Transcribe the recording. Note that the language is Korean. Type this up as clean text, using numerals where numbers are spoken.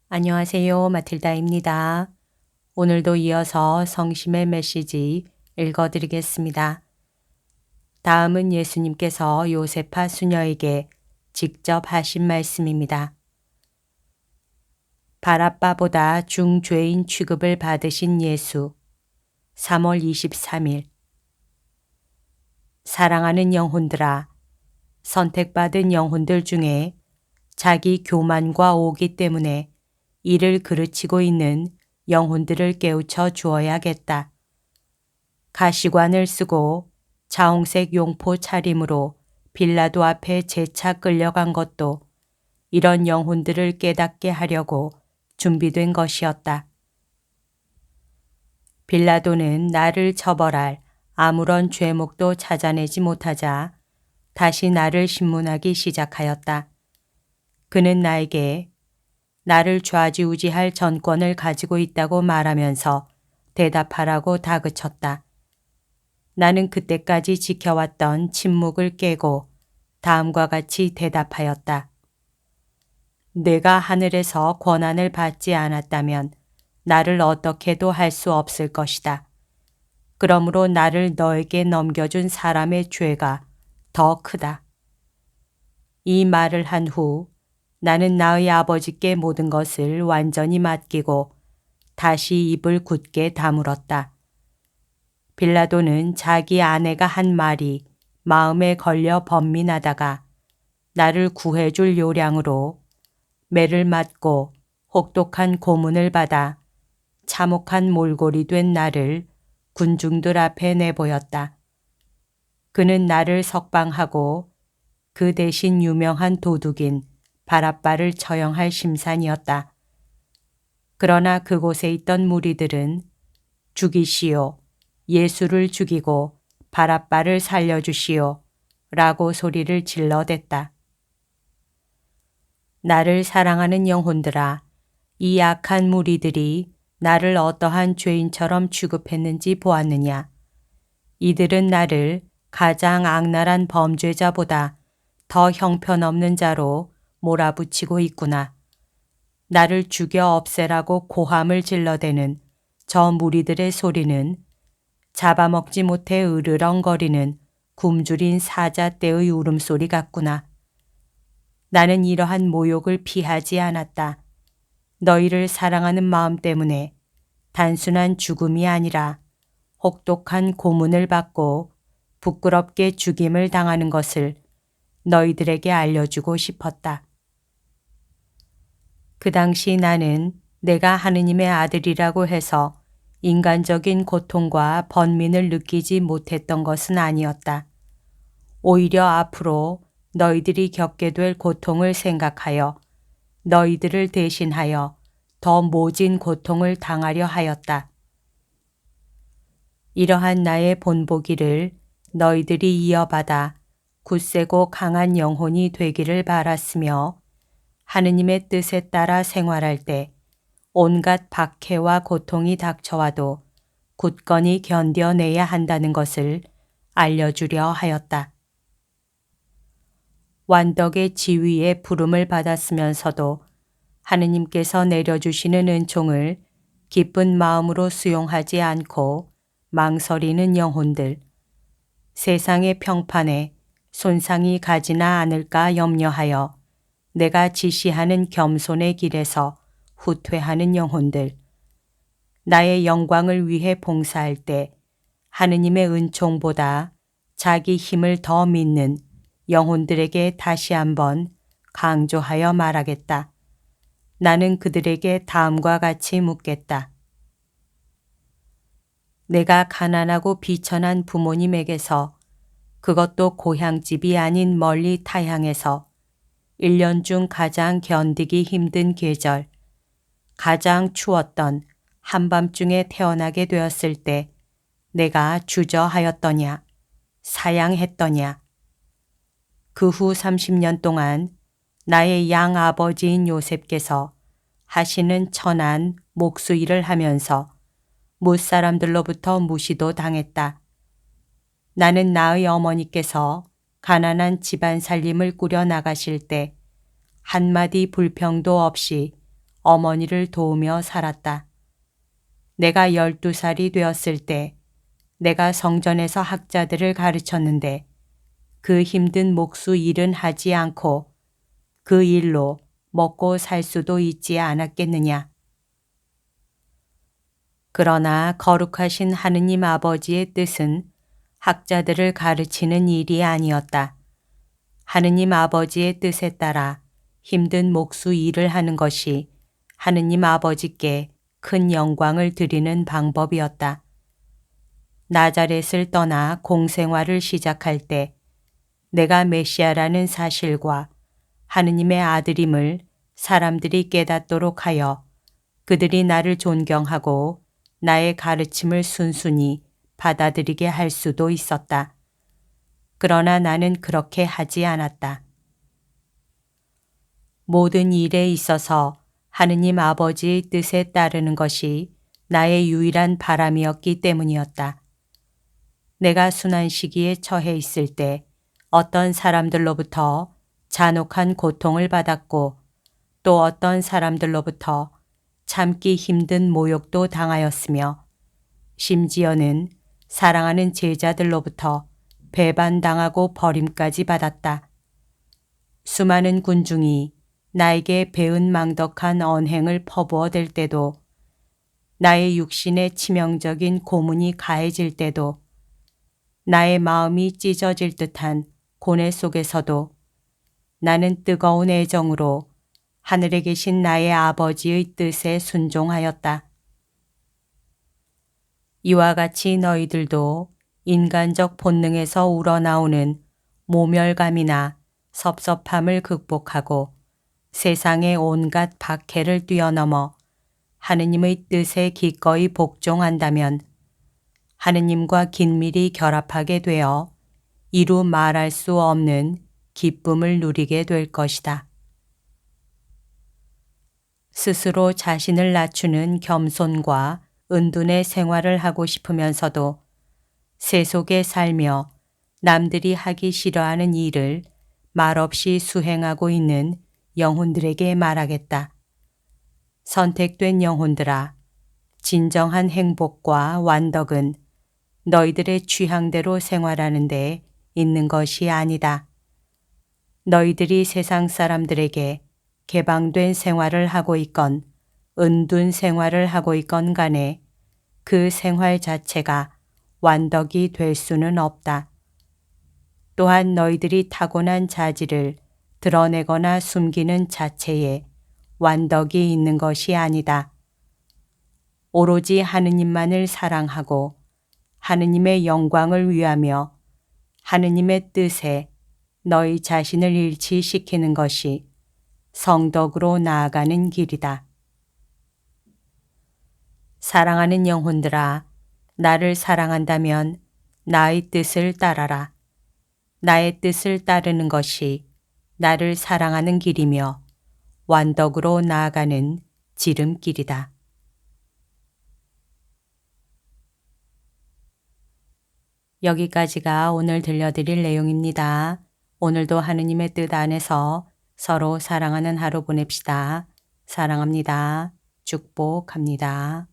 안녕하세요. 마틸다입니다. 오늘도 이어서 성심의 메시지 읽어드리겠습니다. 다음은 예수님께서 요세파 수녀에게 직접 하신 말씀입니다. 바라빠보다 중죄인 취급을 받으신 예수. 3월 23일. 사랑하는 영혼들아, 선택받은 영혼들 중에 자기 교만과 오기 때문에 이를 그르치고 있는 영혼들을 깨우쳐 주어야겠다. 가시관을 쓰고 자홍색 용포 차림으로 빌라도 앞에 재차 끌려간 것도 이런 영혼들을 깨닫게 하려고 준비된 것이었다. 빌라도는 나를 처벌할 아무런 죄목도 찾아내지 못하자 다시 나를 신문하기 시작하였다. 그는 나에게 나를 좌지우지할 전권을 가지고 있다고 말하면서 대답하라고 다그쳤다. 나는 그때까지 지켜왔던 침묵을 깨고 다음과 같이 대답하였다. 내가 하늘에서 권한을 받지 않았다면 나를 어떻게도 할 수 없을 것이다. 그러므로 나를 너에게 넘겨준 사람의 죄가 더 크다. 이 말을 한 후 나는 나의 아버지께 모든 것을 완전히 맡기고 다시 입을 굳게 다물었다. 빌라도는 자기 아내가 한 말이 마음에 걸려 번민하다가 나를 구해줄 요량으로 매를 맞고 혹독한 고문을 받아 참혹한 몰골이 된 나를 군중들 앞에 내보였다. 그는 나를 석방하고 그 대신 유명한 도둑인 바랍바를 처형할 심산이었다. 그러나 그곳에 있던 무리들은 죽이시오, 예수를 죽이고 바랍바를 살려주시오 라고 소리를 질러댔다. 나를 사랑하는 영혼들아, 이 악한 무리들이 나를 어떠한 죄인처럼 취급했는지 보았느냐. 이들은 나를 가장 악랄한 범죄자보다 더 형편없는 자로 몰아붙이고 있구나. 나를 죽여 없애라고 고함을 질러대는 저 무리들의 소리는 잡아먹지 못해 으르렁거리는 굶주린 사자떼의 울음소리 같구나. 나는 이러한 모욕을 피하지 않았다. 너희를 사랑하는 마음 때문에 단순한 죽음이 아니라 혹독한 고문을 받고 부끄럽게 죽임을 당하는 것을 너희들에게 알려주고 싶었다. 그 당시 나는 내가 하느님의 아들이라고 해서 인간적인 고통과 번민을 느끼지 못했던 것은 아니었다. 오히려 앞으로 너희들이 겪게 될 고통을 생각하여 너희들을 대신하여 더 모진 고통을 당하려 하였다. 이러한 나의 본보기를 너희들이 이어받아 굳세고 강한 영혼이 되기를 바랐으며 하느님의 뜻에 따라 생활할 때 온갖 박해와 고통이 닥쳐와도 굳건히 견뎌내야 한다는 것을 알려주려 하였다. 완덕의 지위에 부름을 받았으면서도 하느님께서 내려주시는 은총을 기쁜 마음으로 수용하지 않고 망설이는 영혼들, 세상의 평판에 손상이 가지나 않을까 염려하여 내가 지시하는 겸손의 길에서 후퇴하는 영혼들, 나의 영광을 위해 봉사할 때 하느님의 은총보다 자기 힘을 더 믿는 영혼들에게 다시 한번 강조하여 말하겠다. 나는 그들에게 다음과 같이 묻겠다. 내가 가난하고 비천한 부모님에게서, 그것도 고향집이 아닌 멀리 타향에서 1년 중 가장 견디기 힘든 계절, 가장 추웠던 한밤중에 태어나게 되었을 때 내가 주저하였더냐, 사양했더냐. 그 후 30년 동안 나의 양아버지인 요셉께서 하시는 천한 목수일을 하면서 못사람들로부터 무시도 당했다. 나는 나의 어머니께서 가난한 집안 살림을 꾸려 나가실 때 한마디 불평도 없이 어머니를 도우며 살았다. 내가 12살이 되었을 때 내가 성전에서 학자들을 가르쳤는데 그 힘든 목수 일은 하지 않고 그 일로 먹고 살 수도 있지 않았겠느냐. 그러나 거룩하신 하느님 아버지의 뜻은 학자들을 가르치는 일이 아니었다. 하느님 아버지의 뜻에 따라 힘든 목수 일을 하는 것이 하느님 아버지께 큰 영광을 드리는 방법이었다. 나자렛을 떠나 공생활을 시작할 때 내가 메시아라는 사실과 하느님의 아들임을 사람들이 깨닫도록 하여 그들이 나를 존경하고 나의 가르침을 순순히 받아들이게 할 수도 있었다. 그러나 나는 그렇게 하지 않았다. 모든 일에 있어서 하느님 아버지의 뜻에 따르는 것이 나의 유일한 바람이었기 때문이었다. 내가 순환 시기에 처해 있을 때 어떤 사람들로부터 잔혹한 고통을 받았고 또 어떤 사람들로부터 참기 힘든 모욕도 당하였으며 심지어는 사랑하는 제자들로부터 배반당하고 버림까지 받았다. 수많은 군중이 나에게 배은망덕한 언행을 퍼부어댈 때도 나의 육신에 치명적인 고문이 가해질 때도 나의 마음이 찢어질 듯한 고뇌 속에서도 나는 뜨거운 애정으로 하늘에 계신 나의 아버지의 뜻에 순종하였다. 이와 같이 너희들도 인간적 본능에서 우러나오는 모멸감이나 섭섭함을 극복하고 세상의 온갖 박해를 뛰어넘어 하느님의 뜻에 기꺼이 복종한다면 하느님과 긴밀히 결합하게 되어 이루 말할 수 없는 기쁨을 누리게 될 것이다. 스스로 자신을 낮추는 겸손과 은둔의 생활을 하고 싶으면서도 세속에 살며 남들이 하기 싫어하는 일을 말없이 수행하고 있는 영혼들에게 말하겠다. 선택된 영혼들아, 진정한 행복과 완덕은 너희들의 취향대로 생활하는 데 있는 것이 아니다. 너희들이 세상 사람들에게 개방된 생활을 하고 있건 은둔 생활을 하고 있건 간에 그 생활 자체가 완덕이 될 수는 없다. 또한 너희들이 타고난 자질을 드러내거나 숨기는 자체에 완덕이 있는 것이 아니다. 오로지 하느님만을 사랑하고 하느님의 영광을 위하며 하느님의 뜻에 너희 자신을 일치시키는 것이 성덕으로 나아가는 길이다. 사랑하는 영혼들아, 나를 사랑한다면 나의 뜻을 따라라. 나의 뜻을 따르는 것이 나를 사랑하는 길이며 완덕으로 나아가는 지름길이다. 여기까지가 오늘 들려드릴 내용입니다. 오늘도 하느님의 뜻 안에서 서로 사랑하는 하루 보냅시다. 사랑합니다. 축복합니다.